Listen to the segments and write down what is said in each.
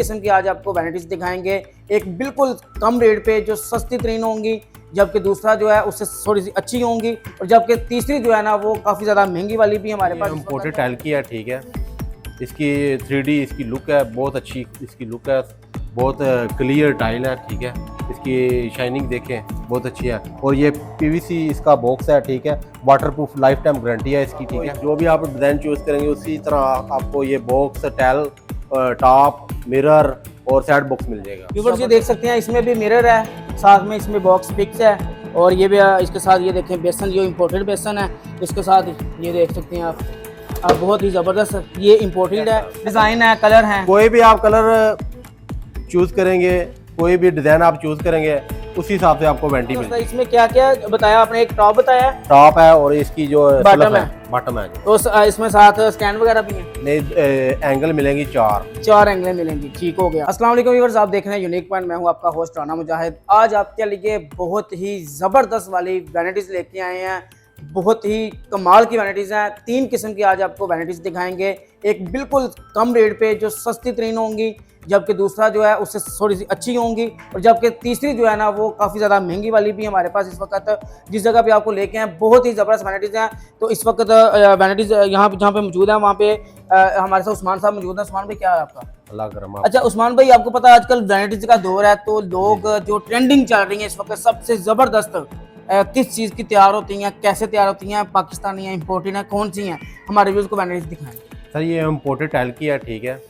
किस्म की आज आपको वैराइटीज दिखाएंगे, एक बिल्कुल कम रेट पे जो सस्ती तरीन होंगी, जबकि दूसरा जो है उससे थोड़ी सी अच्छी होंगी, और जबकि तीसरी जो है ना वो काफ़ी ज़्यादा महंगी वाली भी हमारे पास इम्पोर्टेड टाइल की है। ठीक है, इसकी 3D इसकी लुक है, बहुत अच्छी इसकी लुक है, बहुत क्लियर टाइल है। ठीक है, इसकी शाइनिंग देखें बहुत अच्छी है, और ये PVC इसका बॉक्स है। ठीक है, वाटरप्रूफ लाइफ टाइम गारंटी है इसकी। ठीक है, जो भी आप डिज़ाइन चूज़ करेंगे उसी तरह आपको ये बॉक्स, टाइल, टॉप, मिरर और साइड बॉक्स मिल जाएगा। व्यूअर्स ये देख सकते हैं, इसमें भी मिरर है, साथ में इसमें बॉक्स फिक्स है, और ये भी इसके साथ ये देखें बेसन, जो इम्पोर्टेड बेसन है इसके साथ ये देख सकते हैं आप बहुत ही ज़बरदस्त ये इम्पोर्टेड है, डिज़ाइन है, कलर है। कोई भी आप कलर चूज़ करेंगे, कोई भी डिज़ाइन आप चूज़ करेंगे उसी हिसाब से आपको वारंटी मिलेगी। इसमें क्या क्या बताया आपने? एक टॉप बताया, टॉप है, और इसकी जो बॉटम है, बॉटम है तो इसमें साथ स्टैंड वगैरह भी है। नहीं, एंगल मिलेंगी चार एंगलें मिलेंगी। ठीक हो गया। अस्सलाम वालेकुम व्यूअर्स, आप देख रहे हैं यूनिक पॉइंट। मैं हूं आपका होस्ट राना मुजाहिद। आज आपके लिए बहुत ही ज़बरदस्त वाली वैराइटीज़ लेके आए हैं, बहुत ही कमाल की वैराइटीज़ हैं। 3 किस्म की आज आपको वैराइटीज़ दिखाएंगे, एक बिल्कुल कम रेट पे जो सस्ती तरीन होंगी, जबकि दूसरा जो है उससे थोड़ी सी अच्छी होंगी, और जबकि तीसरी जो है ना वो काफ़ी ज़्यादा महंगी वाली भी हमारे पास इस वक्त जिस जगह पे आपको लेके हैं बहुत ही ज़बरदस्त वैराइटीज़ हैं। तो इस वक्त वैराइटीज़ यहाँ पे जहाँ पे मौजूद है वहाँ पे हमारे साथ उस्मान साहब मौजूद है। उस्मान भाई क्या है आपका? अल्लाह करम। अच्छा उस्मान भाई, आपको पता है आजकल वैराइटीज़ का दौर है, तो लोग जो ट्रेंडिंग चल रही है इस वक्त सबसे ज़बरदस्त किस चीज़ की तैयार होती हैं, कैसे तैयार होती हैं, पाकिस्तानी हैं, इम्पोर्टेड हैं, कौन सी हैं, हमारे व्यूअर्स को वैराइटीज़ दिखाएं। सर ये इम्पोर्टेड टाइल की है। ठीक है,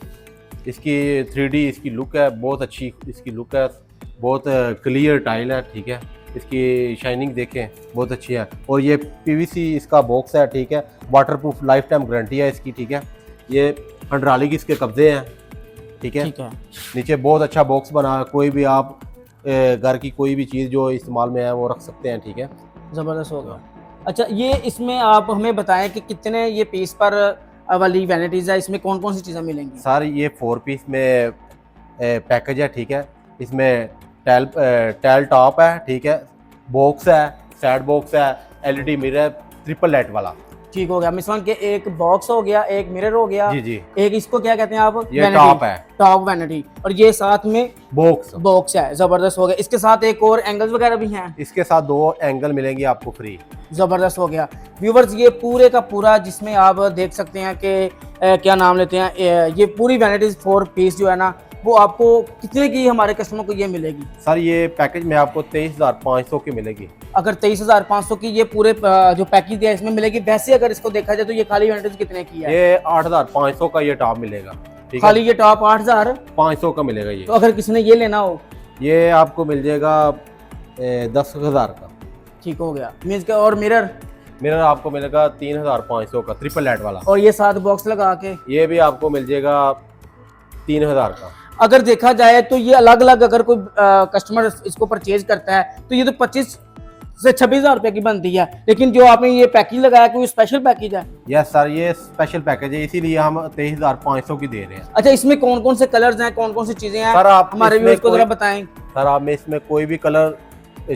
इसकी 3D इसकी लुक है, बहुत अच्छी इसकी लुक है, बहुत क्लियर टाइल है। ठीक है, इसकी शाइनिंग देखें बहुत अच्छी है, और ये PVC इसका बॉक्स है। ठीक है, वाटरप्रूफ लाइफ टाइम गारंटी है इसकी। ठीक है, ये हाइड्रोलिक इसके कब्जे हैं। ठीक है, नीचे बहुत अच्छा बॉक्स बना है, कोई भी आप घर की कोई भी चीज़ जो इस्तेमाल में है वो रख सकते हैं। ठीक है, ज़बरदस्त होगा। अच्छा ये इसमें आप हमें बताएं कि कितने ये पीस पर वाली वैराइटीज़ है, इसमें कौन कौन सी चीज़ें मिलेंगी? सर ये 4 पीस में पैकेज है। ठीक है, इसमें टाइल टॉप है। ठीक है, बॉक्स है, साइड बॉक्स है, LED मिरर, ट्रिपल लाइट वाला। ठीक हो गया। मिसवान के एक बॉक्स हो गया, एक मिरर हो गया, जी जी, एक इसको क्या कहते हैं आप? ये टॉप है, टॉप वैनिटी, और ये साथ में बॉक्स है। जबरदस्त हो गया। इसके साथ एक और एंगल्स वगैरह भी हैं, इसके साथ 2 एंगल मिलेंगे आपको फ्री। जबरदस्त हो गया। व्यूवर्स ये पूरे का पूरा जिसमें आप देख सकते हैं कि क्या नाम लेते हैं, ये पूरी वैनिटीज 4 पीस जो है ना वो आपको कितने की हमारे कस्टमर को ये मिलेगी? सर ये पैकेज में आपको 23,500 की मिलेगी। अगर 23,500 की ये पूरे जो पैकेज दिया इसमें मिलेगी। वैसे अगर इसको देखा जाए तो ये खाली वैनिटीज कितने की है? ये 8,500 का ये टॉप मिलेगा। ठीक खाली ये टॉप 8,500 का मिलेगा ये। तो अगर किसी ने ये लेना हो ये आपको मिल जाएगा 10,000 का। ठीक हो गया। मीन्स के और मिरर आपको मिलेगा 3,500 का, ट्रिपल लाइट वाला, और ये साथ बॉक्स लगा के ये भी आपको मिल जाएगा 3,000 का। अगर देखा जाए तो ये अलग अलग अगर कोई कस्टमर इसको परचेज करता है तो ये तो 25 से 26,000 रुपए की बनती है, लेकिन जो आपने ये पैकेज लगाया कोई स्पेशल पैकेज है? यस सर, ये स्पेशल पैकेज है, इसीलिए हम 23,500 की दे रहे हैं। अच्छा इसमें कौन कौन से कलर्स हैं, कौन कौन सी चीजें हैं सर? आप हमारे व्यूअर्स को जरा बताएं। सर आप में इसमें कोई भी कलर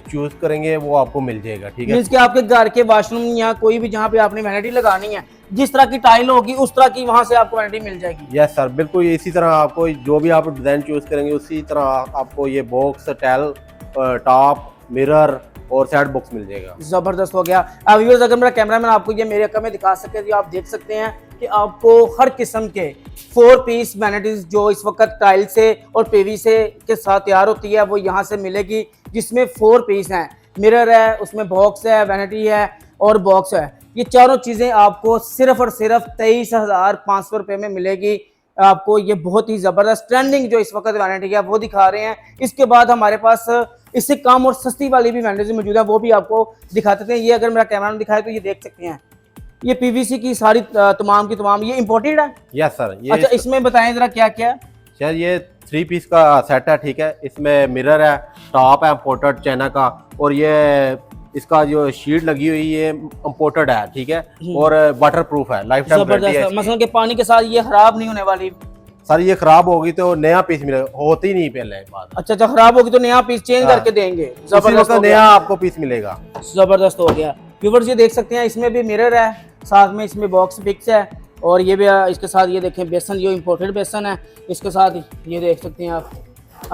चूज करेंगे वो आपको मिल जाएगा। ठीक है, मींस कि आपके घर के वॉशरूम या कोई भी जहाँ पे आपने वैनिटी लगानी है, जिस तरह की टाइल होगी उस तरह की वहाँ से आपको वैनिटी मिल जाएगी। यस सर, बिल्कुल इसी तरह आपको जो भी आप डिज़ाइन चूज करेंगे उसी तरह आपको ये बॉक्स, टाइल, टॉप, मिरर और साइड बॉक्स मिल जाएगा। जबरदस्त हो गया। व्यूअर्स अगर मेरा कैमरामैन आपको ये मेरे अक्का में दिखा सके तो आप देख सकते हैं कि आपको हर किस्म के 4 पीस वैनिटीज जो इस वक्त टाइल से और PVC के साथ तैयार होती है वो यहाँ से मिलेगी, जिसमें 4 पीस हैं, मिरर है, उसमें बॉक्स है, वैनिटी है और बॉक्स है। ये चारों चीज़ें आपको सिर्फ और सिर्फ 23,500 रुपये में मिलेगी आपको। ये बहुत ही ज़बरदस्त ट्रेंडिंग जो इस वक्त वैनिटी है वो दिखा रहे हैं। इसके बाद हमारे पास इससे कम और सस्ती वाली भी वैनिटी मौजूद है, वो भी आपको दिखाते हैं। ये अगर मेरा कैमरा में दिखाए तो ये देख सकते हैं, ये PVC की सारी तमाम की तमाम ये इम्पोर्टेड है। Yes sir. ये अच्छा इसमें बताएं जरा क्या क्या? सर ये 3 पीस का सेट है। ठीक है, इसमें मिरर है, टॉप है इम्पोर्टेड चाइना का, और ये इसका जो शीट लगी हुई है इम्पोर्टेड है। ठीक है, और वाटर प्रूफ है, लाइफ टाइम गारंटी है। मसलन के पानी के साथ ये खराब नहीं होने वाली? सर ये खराब होगी तो नया पीस मिलेगा, होती नहीं पहले बात। अच्छा खराब होगी तो नया पीस चेंज करके देंगे। जबरदस्त, नया आपको पीस मिलेगा। जबरदस्त हो गया। व्यूअर्स ये देख सकते हैं इसमें भी मिरर है, साथ में इसमें बॉक्स फिक्स है, और ये भी इसके साथ ये देखें बेसन, जो इम्पोर्टेड बेसन है, इसके साथ ये देख सकते हैं आप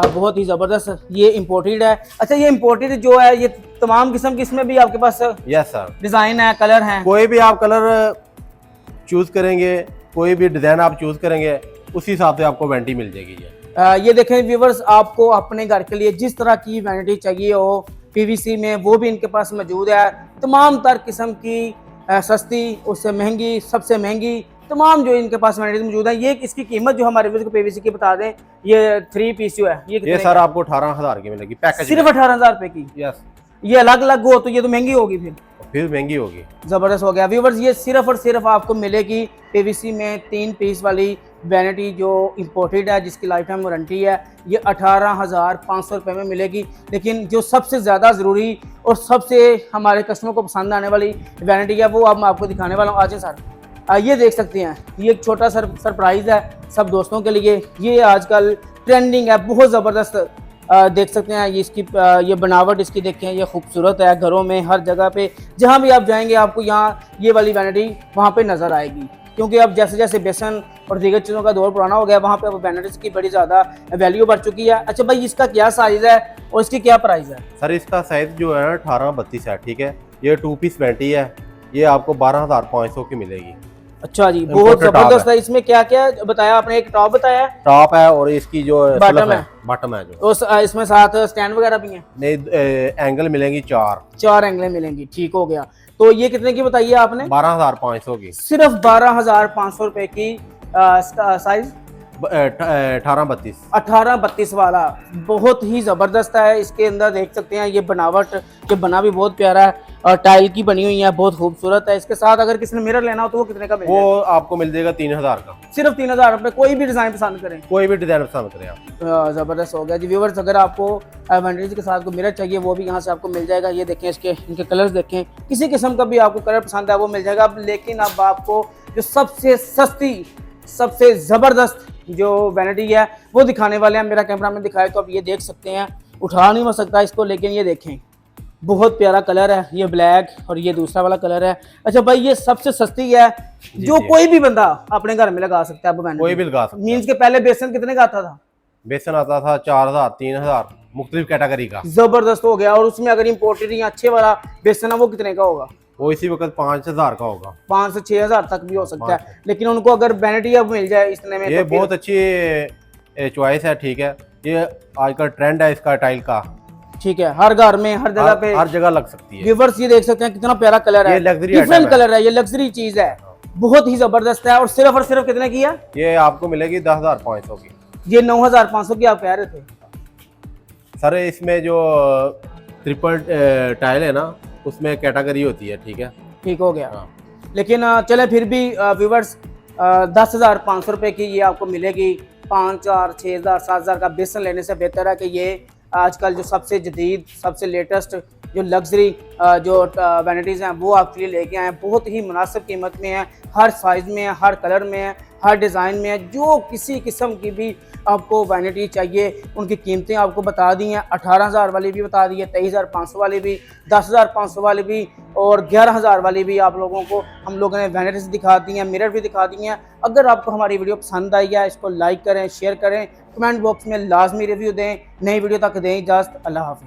बहुत ही ज़बरदस्त ये इम्पोर्टेड है। अच्छा, ये इम्पोर्टेड जो है ये तमाम किस्म की इसमें भी आपके पास यस सर, डिज़ाइन है, कलर हैं? कोई भी आप कलर चूज़ करेंगे, कोई भी डिज़ाइन आप चूज़ करेंगे, उसी हिसाब से आपको वैनिटी मिल जाएगी। ये देखें व्यूवर्स, आपको अपने घर के लिए जिस तरह की वैनिटी चाहिए हो पीवीसी में, वो भी इनके पास मौजूद है। तमाम तर किस्म की सस्ती, उससे महंगी, सबसे महंगी, तमाम जो इनके पास वैनिटी मौजूद है। ये इसकी कीमत जो हमारे व्यूअर्स को पीवीसी की बता दें, ये 3 पीस जो है ये सर आपको 18,000 की मिलेगी पैकेज, सिर्फ 18,000 रुपए की। यस, ये अलग अलग हो तो ये तो महंगी होगी, फिर महंगी होगी। ज़बरदस्त हो गया व्यूवर्स। ये सिर्फ और सिर्फ आपको मिलेगी पीवीसी में 3 पीस वाली वैनिटी जो इंपोर्टेड है, जिसकी लाइफ टाइम वारंटी है। ये 18,500 रुपये में मिलेगी। लेकिन जो सबसे ज़्यादा ज़रूरी और सबसे हमारे कस्टमर को पसंद आने वाली वैनिटी है, वो अब मैं आपको दिखाने वाला हूँ। आज सर ये देख सकते हैं, ये एक छोटा सरप्राइज़ है सब दोस्तों के लिए। ये आजकल ट्रेंडिंग है, बहुत ज़बरदस्त। देख सकते हैं ये इसकी ये बनावट इसकी देखें, ये खूबसूरत है। घरों में हर जगह पे जहाँ भी आप जाएंगे आपको यहाँ ये वाली वैनिटी वहाँ पे नज़र आएगी, क्योंकि अब जैसे जैसे बेसन और दीगर चीज़ों का दौर पुराना हो गया, वहाँ पे अब वैनिटीज़ की बड़ी ज़्यादा वैल्यू बढ़ चुकी है। अच्छा भाई, इसका क्या साइज़ है और इसकी क्या प्राइस है? सर इसका साइज़ जो है 18-32 है, ठीक है। ये 2 पीस वैनिटी है, ये आपको 12,500 की मिलेगी। अच्छा जी, बहुत जबरदस्त है। इसमें क्या क्या बताया आपने? एक टॉप बताया, टॉप है और इसकी जो बॉटम है, बॉटम है जो इसमें साथ स्टैंड वगैरह भी हैं? नहीं, एंगल मिलेंगी 4 एंगलें मिलेंगी। ठीक हो गया। तो ये कितने की बताइए आपने? 12,500 की। सिर्फ 12,500 रुपए की। साइज 18-32 वाला बहुत ही ज़बरदस्त है। इसके अंदर देख सकते हैं ये बनावट, ये बना भी बहुत प्यारा है और टाइल की बनी हुई है, बहुत खूबसूरत है। इसके साथ अगर किसी ने मिरर लेना हो तो वो कितने का मिलेगा? वो आपको मिल जाएगा 3,000 का। सिर्फ 3,000 रुपये। कोई भी डिज़ाइन पसंद करें, कोई भी डिज़ाइन पसंद करें आप। ज़बरदस्त हो गया जी व्यूवर्स। अगर आपको वैनिटीज़ के साथ को मिरर चाहिए, वो भी यहाँ से आपको मिल जाएगा। ये देखें, इसके इनके कलर्स देखें, किसी किस्म का भी आपको कलर पसंद है वो मिल जाएगा। लेकिन अब आपको जो सबसे सस्ती, सबसे ज़बरदस्त जो वैनिटी है वो दिखाने वाले हैं। मेरा कैमरा में दिखाए तो आप ये देख सकते हैं, उठा नहीं हो सकता इसको, लेकिन ये देखें बहुत प्यारा कलर है। ये ब्लैक और ये दूसरा वाला कलर है। अच्छा भाई, ये सबसे सस्ती है जो कोई भी बंदा अपने घर में लगा सकता है। कोई भी लगा सकता है। मीन्स के पहले बेसन कितने का आता था? बेसन आता था 4,000, 3,000, मुख्तलिफ कैटेगरी का। जबरदस्त हो गया। और उसमें अगर इम्पोर्टेड या अच्छे वाला बेसन है वो कितने का होगा? वो इसी वक्त 5,000 का होगा। 5 से 6,000 तक भी हो सकता है। लेकिन उनको अगर वैनिटी अब मिल जाए इतने में, ये बहुत अच्छी चॉइस है, ठीक है। ये आजकल ट्रेंड है इसका टाइल का, ठीक है। हर घर में हर जगह पे, हर जगह लग सकती है। व्यूअर्स ये देख सकते हैं कितना प्यारा कलर है, डिफरेंट कलर है, ये लग्जरी चीज है, बहुत ही जबरदस्त है। और सिर्फ कितने की है? ये आपको मिलेगी 10,500 की। ये 9,500 की आप कह रहे थे सर। इसमें जो ट्रिपल टाइल है ना, उसमें कैटेगरी होती है, ठीक है। ठीक हो गया। लेकिन चले फिर भी व्यूवर्स 10,500 रुपये की ये आपको मिलेगी। 5,000, 6,000, 7,000 का बेसन लेने से बेहतर है कि ये आजकल जो सबसे जदीद, सबसे लेटेस्ट जो लग्जरी जो वैनिटीज़ हैं वो आपके लिए लेके आए हैं। बहुत ही मुनासिब कीमत में है, हर साइज़ में है, हर कलर में है, हर डिज़ाइन में है। जो किसी किस्म की भी आपको वैनिटी चाहिए उनकी कीमतें आपको बता दी हैं। 18,000 वाली भी बता दी है, 23,500 वाली भी, 10,500 वाली भी और 11,000 वाली भी आप लोगों को हम लोगों ने वैनिटीज़ दिखा दी हैं, मिरर भी दिखा दी हैं। अगर आपको हमारी वीडियो पसंद आई है, इसको लाइक करें, शेयर करें, कमेंट बॉक्स में लाजमी रिव्यू दें। नई वीडियो तक दें इजाज़त। अल्लाह हाफ़िज़।